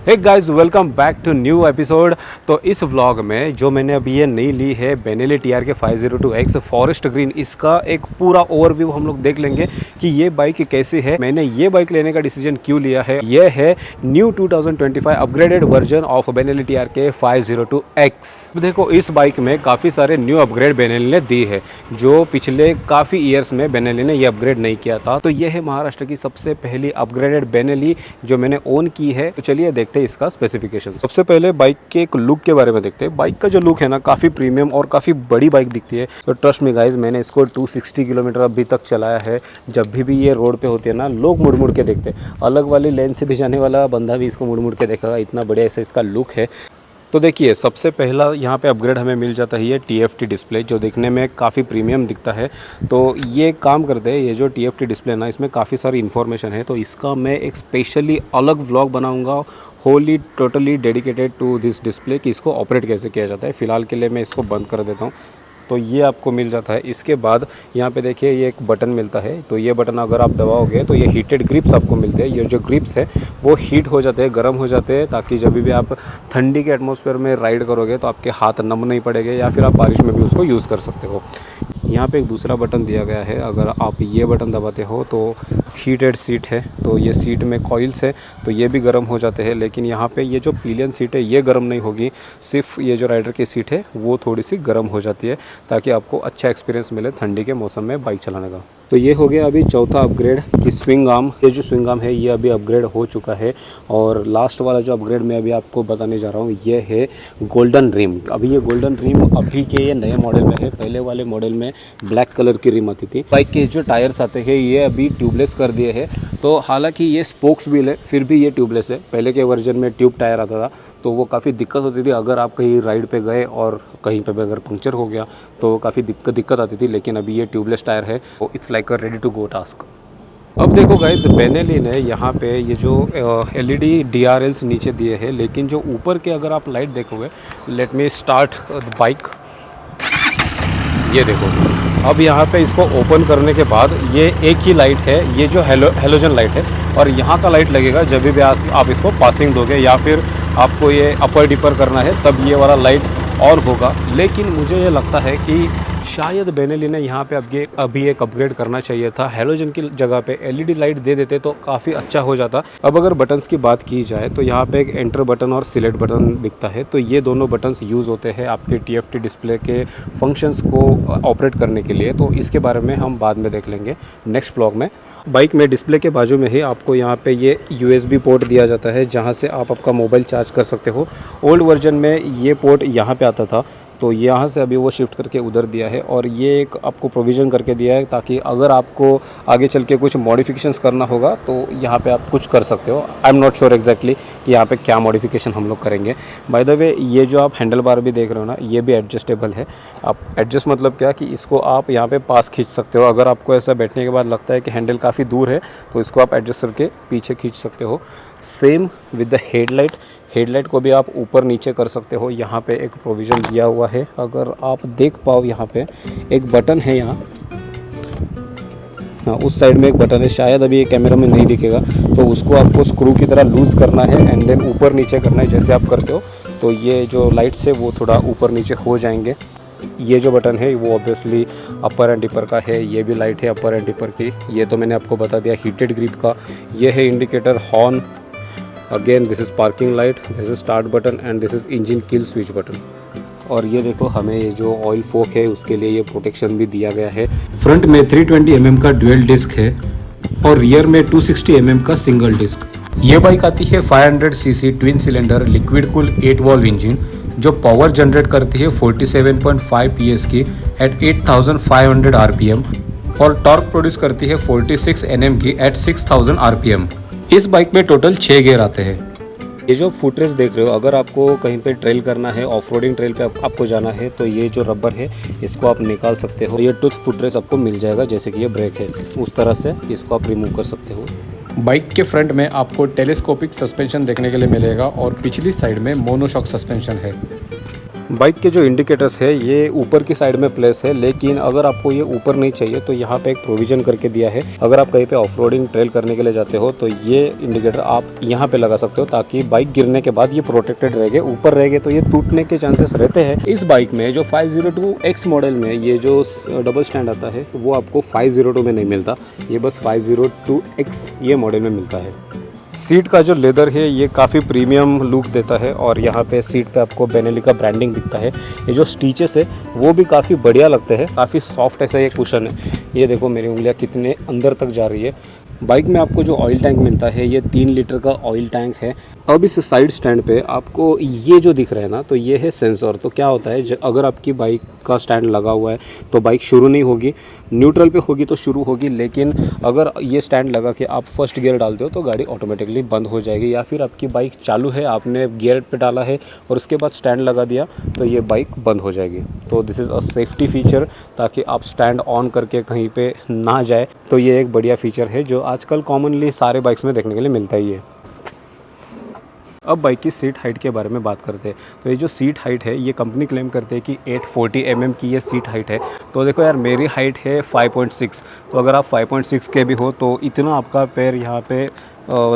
Hey guys, welcome back to new episode. तो इस vlog में जो मैंने अभी ये नई ली है Benelli TRK 502X forest green, इसका एक पूरा ओवरव्यू हम लोग देख लेंगे कि ये बाइक कैसी है, मैंने ये बाइक लेने का डिसीजन क्यों लिया है। ये है new 2025 upgraded version of Benelli TRK 502X। देखो, इस बाइक में काफ़ी सारे न्यू अपग्रेड बेनेली ने दी है जो पिछले काफ़ी ईयर्स में बेनेली ने ये अपग्रेड नहीं किया था। तो ये है महाराष्ट्र की सबसे पहली अपग्रेडेड बेनेली जो मैंने ओन की है। तो चलिए देखते हैं इसका स्पेसिफिकेशन। सबसे पहले बाइक के एक लुक के बारे में देखते हैं। बाइक का जो लुक है ना, काफ़ी प्रीमियम और काफ़ी बड़ी बाइक दिखती है। तो ट्रस्ट मी गाइज, मैंने इसको 260 किलोमीटर अभी तक चलाया है। जब भी ये रोड पे होती है ना, लोग मुड़ मुड़ के देखते हैं। अलग वाली लेन से भी जाने वाला बंदा भी इसको मुड़ मुड़ के देखेगा, इतना बढ़िया ऐसा इसका लुक है। तो देखिए, सबसे पहला यहाँ पे अपग्रेड हमें मिल जाता है ये TFT डिस्प्ले, जो देखने में काफ़ी प्रीमियम दिखता है। तो ये काम करते हैं, ये जो TFT डिस्प्ले ना, इसमें काफ़ी सारी इन्फॉर्मेशन है। तो इसका मैं एक स्पेशली अलग व्लॉग बनाऊंगा, wholly totally dedicated to this display, कि इसको ऑपरेट कैसे किया जाता है। फ़िलहाल के लिए मैं इसको बंद कर देता हूँ। तो ये आपको मिल जाता है। इसके बाद यहाँ पे देखिए, ये एक बटन मिलता है। तो ये बटन अगर आप दबाओगे तो ये हीटेड ग्रिप्स आपको मिलते हैं। ये जो ग्रिप्स है वो हीट हो जाते हैं, गर्म हो जाते हैं, ताकि जब भी आप ठंडी के एटमॉस्फेयर में राइड करोगे तो आपके हाथ नम नहीं पड़ेंगे, या फिर आप बारिश में भी उसको यूज़ कर सकते हो। यहाँ पे एक दूसरा बटन दिया गया है। अगर आप ये बटन दबाते हो तो हीटेड सीट है, तो ये सीट में कॉइल्स है, तो ये भी गर्म हो जाते हैं। लेकिन यहाँ पे ये जो पिलियन सीट है ये गर्म नहीं होगी, सिर्फ ये जो राइडर की सीट है वो थोड़ी सी गर्म हो जाती है, ताकि आपको अच्छा एक्सपीरियंस मिले ठंडी के मौसम में बाइक चलाने का। तो ये हो गया अभी चौथा अपग्रेड कि स्विंग आर्म। ये जो स्विंग आर्म है ये अभी अपग्रेड हो चुका है। और लास्ट वाला जो अपग्रेड मैं अभी आपको बताने जा रहा हूँ ये है गोल्डन रिम। अभी ये गोल्डन रिम अभी के ये नए मॉडल में है। पहले वाले मॉडल में ब्लैक कलर की रिम आती थी। बाइक के जो टायर्स आते हैं ये अभी ट्यूबलेस कर दिए हैं। तो हालांकि ये स्पोक्स व्हील है, फिर भी ये ट्यूबलेस है। पहले के वर्जन में ट्यूब टायर आता था, तो वो काफ़ी दिक्कत होती थी। अगर आप कहीं राइड पे गए और कहीं पे भी अगर पंक्चर हो गया तो काफ़ी दिक्कत आती थी। लेकिन अभी ये ट्यूबलेस टायर है, तो it's like a ready to go task. अब देखो गाइस, बेनेली ने यहाँ पे ये जो LED DRLs नीचे दिए हैं, लेकिन जो ऊपर के अगर आप लाइट देखोगे, let me start the bike. ये देखो, अब यहाँ पे इसको ओपन करने के बाद ये एक ही लाइट है, ये जो हेलोजन लाइट है। और यहाँ का लाइट लगेगा जब भी आप इसको पासिंग दोगे, या फिर आपको ये अपर डिपर करना है तब ये वाला लाइट ऑन होगा। लेकिन मुझे ये लगता है कि शायद बेनेली ने यहाँ पे अभी एक अपग्रेड करना चाहिए था। हेलोजन की जगह पे LED लाइट दे देते तो काफ़ी अच्छा हो जाता। अब अगर बटन्स की बात की जाए तो यहाँ पे एक एंटर बटन और सिलेक्ट बटन दिखता है। तो ये दोनों बटन्स यूज़ होते हैं आपके TFT डिस्प्ले के फंक्शंस को ऑपरेट करने के लिए। तो इसके बारे में हम बाद में देख लेंगे नेक्स्ट व्लॉग में। बाइक में डिस्प्ले के बाजू में ही आपको यहाँ पे ये USB पोर्ट दिया जाता है, जहाँ से आप आपका मोबाइल चार्ज कर सकते हो। ओल्ड वर्जन में ये पोर्ट यहाँ पे आता था, तो यहाँ से अभी वो शिफ्ट करके उधर दिया है। और ये एक आपको प्रोविज़न करके दिया है, ताकि अगर आपको आगे चल के कुछ मॉडिफिकेशंस करना होगा तो यहाँ पे आप कुछ कर सकते हो। I am not sure exactly कि यहाँ पे क्या मॉडिफिकेशन हम लोग करेंगे। बाय द वे, ये जो आप हैंडल बार भी देख रहे हो ना, ये भी एडजस्टेबल है। आप एडजस्ट मतलब क्या, कि इसको आप यहाँ पे पास खींच सकते हो। अगर आपको ऐसा बैठने के बाद लगता है कि हैंडल काफ़ी दूर है तो इसको आप एडजस्ट करके पीछे खींच सकते हो। सेम विद द हेडलाइट को भी आप ऊपर नीचे कर सकते हो। यहाँ पे एक प्रोविज़न दिया हुआ है, अगर आप देख पाओ यहाँ पे एक बटन है यहाँ। हाँ, उस साइड में एक बटन है, शायद अभी ये कैमरा में नहीं दिखेगा। तो उसको आपको स्क्रू की तरह लूज़ करना है एंड देन ऊपर नीचे करना है, जैसे आप करते हो। तो ये जो लाइट्स है वो थोड़ा ऊपर नीचे हो जाएंगे। ये जो बटन है वो ऑब्वियसली अपर एंड डिपर का है। ये भी लाइट है अपर एंड डिपर की। ये तो मैंने आपको बता दिया हीटेड ग्रिप का। ये है indicator, horn. Again this is parking light, this is start button and this is engine kill switch button. और ये देखो, हमें ये जो ऑयल फोक है उसके लिए ये प्रोटेक्शन भी दिया गया है। फ्रंट में 320 mm का ड्यूल डिस्क है और रियर में 260 mm का सिंगल डिस्क। ये बाइक आती है 500 cc twin cylinder liquid cool 8 valve engine, जो पावर जनरेट करती है 47.5 PS की एट 8500 RPM और टॉर्क प्रोड्यूस करती है 46 Nm की एट 6000 RPM। इस बाइक में टोटल 6 गियर आते हैं। ये जो फुटरेस्ट देख रहे हो, अगर आपको कहीं पे ट्रेल करना है, ऑफ रोडिंग ट्रेल पे आपको जाना है, तो ये जो रबर है इसको आप निकाल सकते हो। ये टूथ फुटरेस्ट आपको मिल जाएगा, जैसे कि ये ब्रेक है उस तरह से इसको आप रिमूव कर सकते हो। बाइक के फ्रंट में आपको टेलीस्कोपिक सस्पेंशन देखने के लिए मिलेगा और पिछली साइड में मोनोशॉक सस्पेंशन है। बाइक के जो इंडिकेटर्स है ये ऊपर की साइड में प्लेस है, लेकिन अगर आपको ये ऊपर नहीं चाहिए तो यहाँ पे एक प्रोविज़न करके दिया है। अगर आप कहीं पे ऑफ रोडिंग ट्रेल करने के लिए जाते हो तो ये इंडिकेटर आप यहाँ पे लगा सकते हो, ताकि बाइक गिरने के बाद ये प्रोटेक्टेड रहेंगे। ऊपर रहेंगे तो ये टूटने के चांसेस रहते हैं। इस बाइक में जो 502X मॉडल में ये जो डबल स्टैंड आता है वो आपको 502 में नहीं मिलता, ये बस 502X ये मॉडल में मिलता है। सीट का जो लेदर है ये काफ़ी प्रीमियम लुक देता है और यहाँ पे सीट पे आपको बेनेली का ब्रांडिंग दिखता है। ये जो स्टिचेस है वो भी काफ़ी बढ़िया लगते हैं, काफ़ी सॉफ्ट ऐसा ये कुशन है। ये देखो मेरी उंगलियाँ कितने अंदर तक जा रही है। बाइक में आपको जो ऑयल टैंक मिलता है ये 3 लीटर का ऑयल टैंक है। अब इस साइड स्टैंड पे आपको ये जो दिख रहा है ना, तो ये है सेंसर। तो क्या होता है, अगर आपकी बाइक का स्टैंड लगा हुआ है तो बाइक शुरू नहीं होगी, न्यूट्रल पे होगी तो शुरू होगी, लेकिन अगर ये स्टैंड लगा के आप फर्स्ट गियर डालते हो तो गाड़ी ऑटोमेटिकली बंद हो जाएगी। या फिर आपकी बाइक चालू है, आपने गियर पे डाला है और उसके बाद स्टैंड लगा दिया तो ये बाइक बंद हो जाएगी। तो this is a safety feature, ताकि आप स्टैंड ऑन करके कहीं पे ना जाए। तो ये एक बढ़िया फीचर है जो आजकल कॉमनली सारे बाइक्स में देखने के लिए मिलता ही है। अब बाइक की सीट हाइट के बारे में बात करते हैं। तो ये जो सीट हाइट है ये कंपनी क्लेम करते हैं कि 840 mm की ये सीट हाइट है। तो देखो यार, मेरी हाइट है 5.6, तो अगर आप 5.6 के भी हो तो इतना आपका पैर यहाँ पे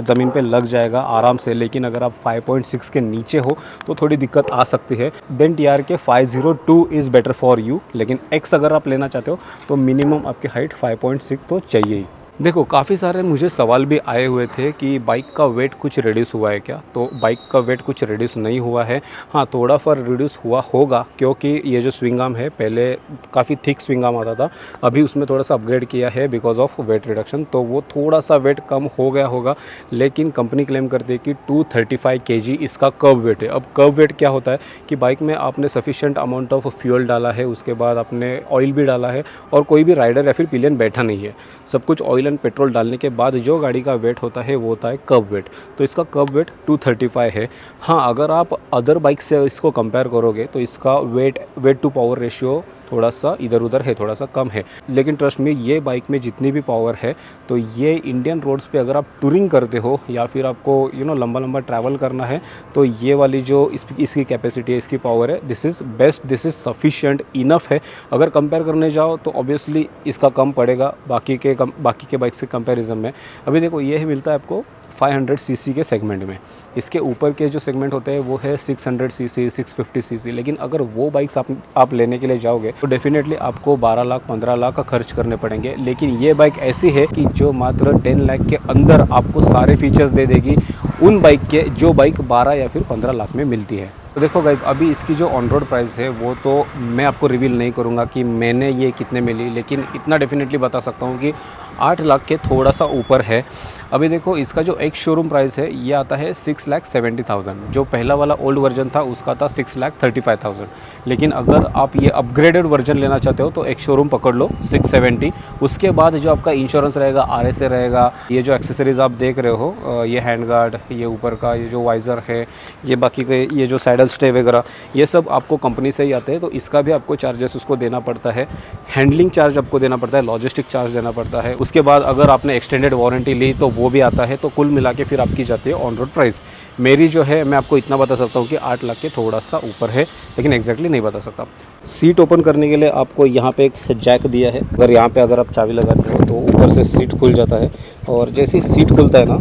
ज़मीन पे लग जाएगा आराम से। लेकिन अगर आप 5.6 के नीचे हो तो थोड़ी दिक्कत आ सकती है। देन TR के 502 इज़ बेटर फॉर यू, लेकिन X अगर आप लेना चाहते हो तो मिनिमम आपकी हाइट 5.6 तो चाहिए ही। देखो, काफ़ी सारे मुझे सवाल भी आए हुए थे कि बाइक का वेट कुछ रिड्यूस हुआ है क्या। तो बाइक का वेट कुछ रिड्यूस नहीं हुआ है। हाँ, थोड़ा फॉर रिड्यूस हुआ होगा, क्योंकि ये जो स्विंग आर्म है पहले काफ़ी थिक स्विंग आर्म आता था, अभी उसमें थोड़ा सा अपग्रेड किया है बिकॉज ऑफ वेट रिडक्शन, तो वो थोड़ा सा वेट कम हो गया होगा। लेकिन कंपनी क्लेम करती है कि 235 kg इसका कर्व वेट है। अब कर्व वेट क्या होता है कि बाइक में आपने सफिशिएंट अमाउंट ऑफ फ्यूल डाला है, उसके बाद आपने ऑयल भी डाला है और कोई भी राइडर या फिर पिलियन बैठा नहीं है, सब कुछ ऑयल एंड पेट्रोल डालने के बाद जो गाड़ी का वेट होता है वो होता है कर्व वेट। तो इसका कर्व वेट 235 है। हाँ, अगर आप अदर बाइक से इसको कंपेयर करोगे तो इसका वेट टू पावर रेशियो थोड़ा सा इधर उधर है, थोड़ा सा कम है। लेकिन ट्रस्ट में ये बाइक में जितनी भी पावर है, तो ये इंडियन रोड्स पे अगर आप टूरिंग करते हो या फिर आपको लंबा लंबा ट्रैवल करना है, तो ये वाली जो इसकी कैपेसिटी है, इसकी पावर है, this is best, this is sufficient enough है। अगर कंपेयर करने जाओ तो ऑब्वियसली इसका कम पड़ेगा बाकी के बाइक से कंपैरिजन में। अभी देखो, ये मिलता है आपको 500 सीसी के सेगमेंट में। इसके ऊपर के जो सेगमेंट होते हैं वो है 600 सीसी, 650 सीसी। लेकिन अगर वो बाइक्स आप लेने के लिए जाओगे तो डेफिनेटली आपको 12 लाख 15 लाख का खर्च करने पड़ेंगे। लेकिन ये बाइक ऐसी है कि जो मात्र 10 लाख के अंदर आपको सारे फीचर्स दे देगी उन बाइक के जो बाइक 12 या फिर 15 लाख में मिलती है। तो देखो गाइज़, अभी इसकी जो ऑन रोड प्राइस है वो तो मैं आपको रिवील नहीं करूँगा कि मैंने ये कितने में ली, लेकिन इतना डेफिनेटली बता सकता हूँ कि 8 लाख के थोड़ा सा ऊपर है। अभी देखो, इसका जो एक शोरूम प्राइस है ये आता है 6,70,000। जो पहला वाला ओल्ड वर्जन था उसका था 6,35,000। लेकिन अगर आप ये अपग्रेडेड वर्जन लेना चाहते हो तो एक शोरूम पकड़ लो 670। उसके बाद जो आपका इंश्योरेंस रहेगा, RSA रहेगा, ये जो एक्सेसरीज आप देख रहे हो, ये हैंड गार्ड, ये ऊपर का ये जो वाइज़र है, ये बाकी के ये जो सैडल स्टे वगैरह, ये सब आपको कंपनी से ही आते हैं। तो इसका भी आपको चार्जेस उसको देना पड़ता है, हैंडलिंग चार्ज आपको देना पड़ता है, लॉजिस्टिक चार्ज देना पड़ता है। उसके बाद अगर आपने एक्सटेंडेड वारंटी ली तो वो भी आता है। तो कुल मिला के फिर आपकी जाती है ऑन रोड प्राइस। मेरी जो है, मैं आपको इतना बता सकता हूँ कि 8 लाख के थोड़ा सा ऊपर है, लेकिन एग्जैक्टली नहीं बता सकता। सीट ओपन करने के लिए आपको यहाँ पे एक जैक दिया है। अगर यहाँ पे अगर आप चाबी लगाते हो तो ऊपर से सीट खुल जाता है, और जैसे ही सीट खुलता है ना,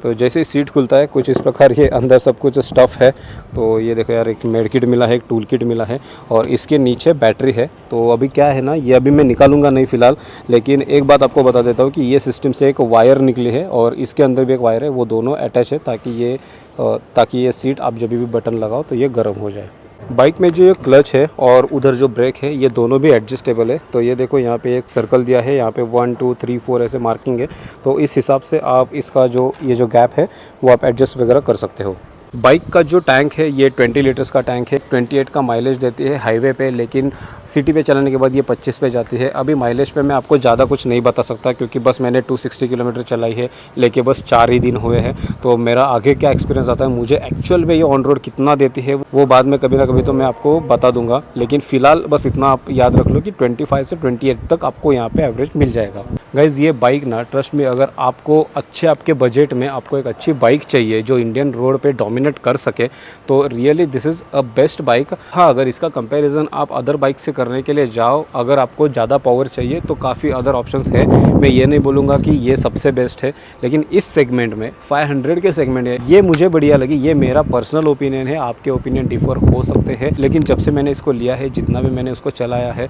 तो जैसे ही सीट खुलता है कुछ इस प्रकार ये अंदर सब कुछ स्टफ़ है। तो ये देखो यार, एक मेड किट मिला है, एक टूल किट मिला है, और इसके नीचे बैटरी है। तो अभी क्या है ना, ये अभी मैं निकालूंगा नहीं फ़िलहाल, लेकिन एक बात आपको बता देता हूँ कि ये सिस्टम से एक वायर निकली है और इसके अंदर भी एक वायर है, वो दोनों अटैच है ताकि ये सीट आप जब भी बटन लगाओ तो ये गर्म हो जाए। बाइक में जो ये क्लच है और उधर जो ब्रेक है ये दोनों भी एडजस्टेबल है। तो ये देखो, यहाँ पे एक सर्कल दिया है, यहाँ पे 1 2 3 4 ऐसे मार्किंग है। तो इस हिसाब से आप इसका ये जो गैप है वो आप एडजस्ट वगैरह कर सकते हो। बाइक का जो टैंक है ये 20 लीटर्स का टैंक है। 28 का माइलेज देती है हाईवे पे, लेकिन सिटी पे चलाने के बाद ये 25 पे जाती है। अभी माइलेज पे मैं आपको ज़्यादा कुछ नहीं बता सकता, क्योंकि बस मैंने 260 किलोमीटर चलाई है, लेके बस 4 ही दिन हुए हैं। तो मेरा आगे क्या एक्सपीरियंस आता है, मुझे एक्चुअल में ये ऑन रोड कितना देती है वो बाद में कभी ना कभी तो मैं आपको बता दूंगा। लेकिन फ़िलहाल बस इतना आप याद रख लो कि 25 से 28 तक आपको यहाँ पर एवरेज मिल जाएगा। गाइज़, ये बाइक ना, ट्रस्ट में, अगर आपको आपके बजट में आपको एक अच्छी बाइक चाहिए जो इंडियन रोड पर डोमिनेट कर सके, तो really this is a best bike. हाँ, अगर इसका कंपैरिजन आप अदर बाइक से करने के लिए जाओ, अगर आपको ज़्यादा पावर चाहिए तो काफ़ी अदर ऑप्शंस है। मैं ये नहीं बोलूँगा कि ये सबसे बेस्ट है, लेकिन इस सेगमेंट में 500 के सेगमेंट है, ये मुझे बढ़िया लगी। ये मेरा पर्सनल ओपिनियन है, आपके ओपिनियन डिफर हो सकते हैं, लेकिन जब से मैंने इसको लिया है, जितना भी मैंने उसको चलाया है,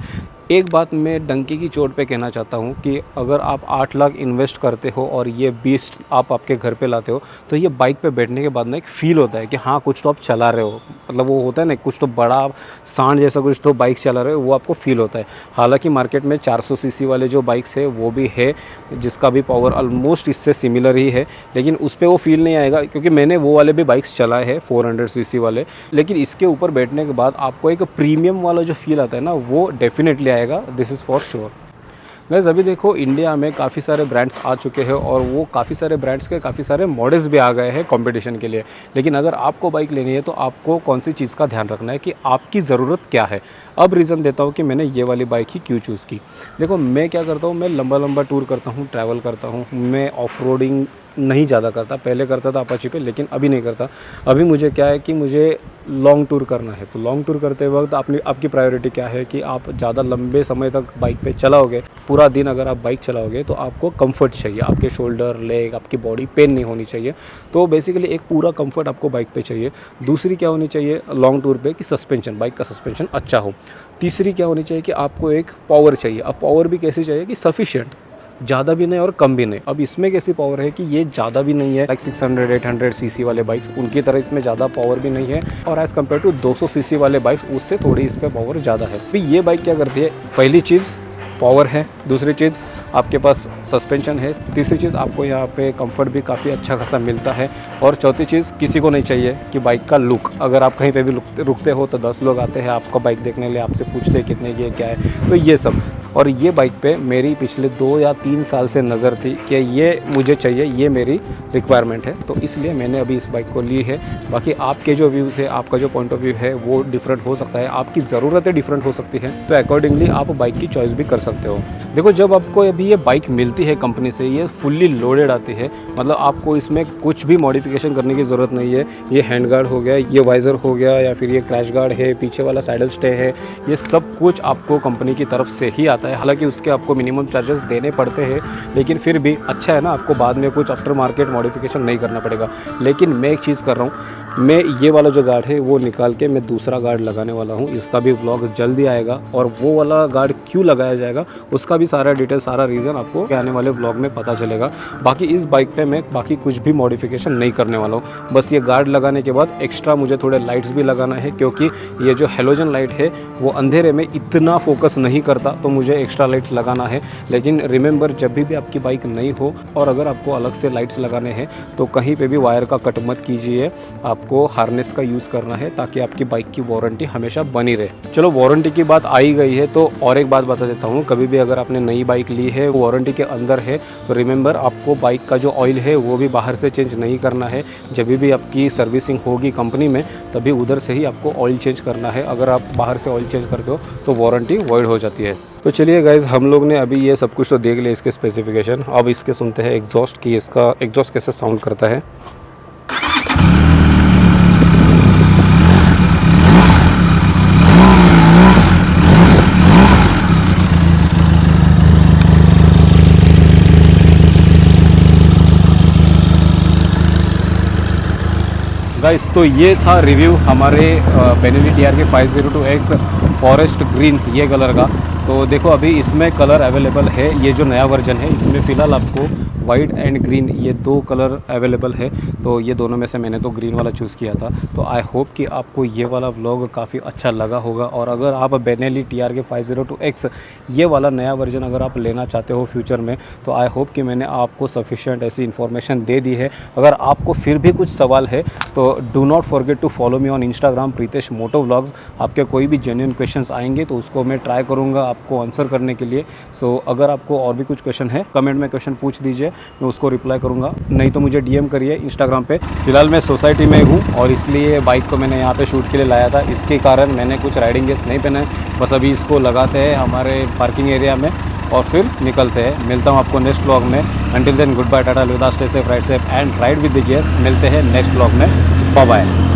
एक बात मैं डंकी की चोट पे कहना चाहता हूँ कि अगर आप 8 लाख इन्वेस्ट करते हो और ये 20 आप आपके घर पे लाते हो, तो ये बाइक पे बैठने के बाद ना एक फ़ील होता है कि हाँ, कुछ तो आप चला रहे हो। मतलब वो होता है ना, कुछ तो बड़ा सांड जैसा कुछ तो बाइक चला रहे हो, वो आपको फ़ील होता है। हालांकि मार्केट में 400 सीसी वाले जो बाइक्स है वो भी है, जिसका भी पावर ऑलमोस्ट इससे सिमिलर ही है, लेकिन उस पर वो फील नहीं आएगा, क्योंकि मैंने वो वाले भी बाइक्स चलाए हैं 400 सीसी वाले। लेकिन इसके ऊपर बैठने के बाद आपको एक प्रीमियम वाला जो फील आता है ना, वो डेफिनेटली आएगा, this is for sure. Guys, अभी देखो इंडिया में काफ़ी सारे ब्रांड्स आ चुके हैं और वो काफ़ी सारे ब्रांड्स के काफ़ी सारे मॉडल्स भी आ गए हैं कंपटीशन के लिए। लेकिन अगर आपको बाइक लेनी है तो आपको कौन सी चीज़ का ध्यान रखना है कि आपकी ज़रूरत क्या है। अब रीज़न देता हूँ कि मैंने ये वाली बाइक ही क्यों चूज़ की। देखो, मैं क्या करता हूँ, मैं लंबा लंबा टूर करता हूँ, ट्रैवल करता हूँ, मैं ऑफ रोडिंग नहीं ज़्यादा करता। पहले करता था अपाची पे, लेकिन अभी नहीं करता। अभी मुझे क्या है कि मुझे लॉन्ग टूर करना है, तो लॉन्ग टूर करते वक्त आपकी प्रायोरिटी क्या है कि आप ज़्यादा लंबे समय तक बाइक पे चलाओगे, पूरा दिन अगर आप बाइक चलाओगे तो आपको कंफर्ट चाहिए, आपके शोल्डर, लेग, आपकी बॉडी पेन नहीं होनी चाहिए। तो बेसिकली एक पूरा कंफर्ट आपको बाइक पे चाहिए। दूसरी क्या होनी चाहिए लॉन्ग टूर पे कि सस्पेंशन, बाइक का सस्पेंशन अच्छा हो। तीसरी क्या होनी चाहिए कि आपको एक पावर चाहिए। अब पावर भी कैसी चाहिए कि सफिशिएंट, ज़्यादा भी नहीं और कम भी नहीं। अब इसमें कैसी पावर है कि ये ज़्यादा भी नहीं है, लाइक 600-800 सीसी वाले बाइक्स उनकी तरह इसमें ज़्यादा पावर भी नहीं है, और एज़ कम्पेयर टू 200 सीसी वाले बाइक्स उससे थोड़ी इस पर पावर ज़्यादा है। फिर ये बाइक क्या करती है, पहली चीज़ पावर है, दूसरी चीज़ आपके पास सस्पेंशन है, तीसरी चीज़ आपको यहाँ पे कंफर्ट भी काफ़ी अच्छा खासा मिलता है, और चौथी चीज़ किसी को नहीं चाहिए कि बाइक का लुक। अगर आप कहीं पे भी रुकते हो तो 10 लोग आते हैं आपका बाइक देखने के लिए, आपसे पूछते हैं कितने की है, क्या है, तो ये सब। और ये बाइक पे मेरी पिछले 2 या 3 साल से नज़र थी कि ये मुझे चाहिए, ये मेरी रिक्वायरमेंट है, तो इसलिए मैंने अभी इस बाइक को ली है। बाकी आपके जो व्यूज़ है, आपका जो पॉइंट ऑफ व्यू है वो डिफरेंट हो सकता है, आपकी ज़रूरतें डिफरेंट हो सकती हैं, तो अकॉर्डिंगली आप बाइक की चॉइस भी कर सकते हो। देखो, जब आपको अभी ये बाइक मिलती है कंपनी से, ये फुल्ली लोडेड आती है, मतलब आपको इसमें कुछ भी मॉडिफिकेशन करने की ज़रूरत नहीं है। ये हैंड गार्ड हो गया, ये वाइज़र हो गया, या फिर ये क्रैश गार्ड है, पीछे वाला साइडल स्टे है, ये सब कुछ आपको कंपनी की तरफ से ही आता है। हालांकि उसके आपको मिनिमम चार्जेस देने पड़ते हैं, लेकिन फिर भी अच्छा है ना, आपको बाद में कुछ आफ्टर मार्केट मॉडिफिकेशन नहीं करना पड़ेगा। लेकिन मैं एक चीज़ कर रहा हूँ, मैं ये वाला जो गार्ड है वो निकाल के मैं दूसरा गार्ड लगाने वाला हूँ। इसका भी व्लॉग जल्दी आएगा, और वो वाला गार्ड क्यों लगाया जाएगा उसका भी सारा डिटेल, सारा रीज़न आपको आने वाले व्लॉग में पता चलेगा। बाकी इस बाइक पे मैं बाकी कुछ भी मॉडिफिकेशन नहीं करने वाला हूँ। बस ये गार्ड लगाने के बाद एक्स्ट्रा मुझे थोड़े लाइट्स भी लगाना है, क्योंकि ये जो हेलोजन लाइट है वो अंधेरे में इतना फोकस नहीं करता, तो मुझे एक्स्ट्रा लाइट्स लगाना है। लेकिन रिमेंबर, जब भी आपकी बाइक नई हो और अगर आपको अलग से लाइट्स लगाने हैं तो कहीं पे भी वायर का कट मत कीजिए, आपको हार्नेस का यूज़ करना है, ताकि आपकी बाइक की वारंटी हमेशा बनी रहे। चलो, वारंटी की बात आई गई है तो और एक बात बता देता हूँ, कभी भी अगर आपने नई बाइक ली है, वारंटी के अंदर है, तो रिमेंबर आपको बाइक का जो ऑयल है वो भी बाहर से चेंज नहीं करना है। जब भी आपकी सर्विसिंग होगी कंपनी में, तभी उधर से ही आपको ऑयल चेंज करना है। अगर आप बाहर से ऑयल चेंज करते हो तो वारंटी वॉइड हो जाती है। तो चलिए गाइज, हम लोग ने अभी ये सब कुछ तो देख लिया, इसके स्पेसिफिकेशन। अब इसके सुनते हैं एग्जॉस्ट की, इसका एग्जॉस्ट कैसे साउंड करता है। गाइस, तो ये था रिव्यू हमारे Benelli TRK 502X forest green, ये कलर का। तो देखो, अभी इसमें कलर अवेलेबल है, ये जो नया वर्जन है इसमें फ़िलहाल आपको वाइट एंड ग्रीन ये 2 कलर अवेलेबल है। तो ये दोनों में से मैंने तो ग्रीन वाला चूज़ किया था। तो आई होप कि आपको ये वाला व्लॉग काफ़ी अच्छा लगा होगा, और अगर आप बेनेली TRK 502X ये वाला नया वर्जन अगर आप लेना चाहते हो फ्यूचर में, तो आई होप कि मैंने आपको सफिशिएंट ऐसी इन्फॉर्मेशन दे दी है। अगर आपको फिर भी कुछ सवाल है तो do not forget to follow me on Instagram Pritesh Moto Vlogs. आपके कोई भी जेन्युइन क्वेश्चंस आएंगे तो उसको मैं ट्राई करूँगा आपको आंसर करने के लिए। सो अगर आपको और भी कुछ क्वेश्चन है, कमेंट में क्वेश्चन पूछ दीजिए, मैं उसको रिप्लाई करूँगा। नहीं तो मुझे DM करिए इंस्टाग्राम पे। फिलहाल मैं सोसाइटी में हूँ और इसलिए बाइक को मैंने यहाँ पे शूट के लिए लाया था, इसके कारण मैंने कुछ राइडिंग गेयर्स नहीं पहने। बस अभी इसको लगाते हैं हमारे पार्किंग एरिया में और फिर निकलते हैं। मिलता हूँ आपको नेक्स्ट व्लॉग में। Until then, goodbye, tata, अलविदा, stay safe, ride safe and ride with the gears. मिलते हैं नेक्स्ट व्लॉग में। Bye bye.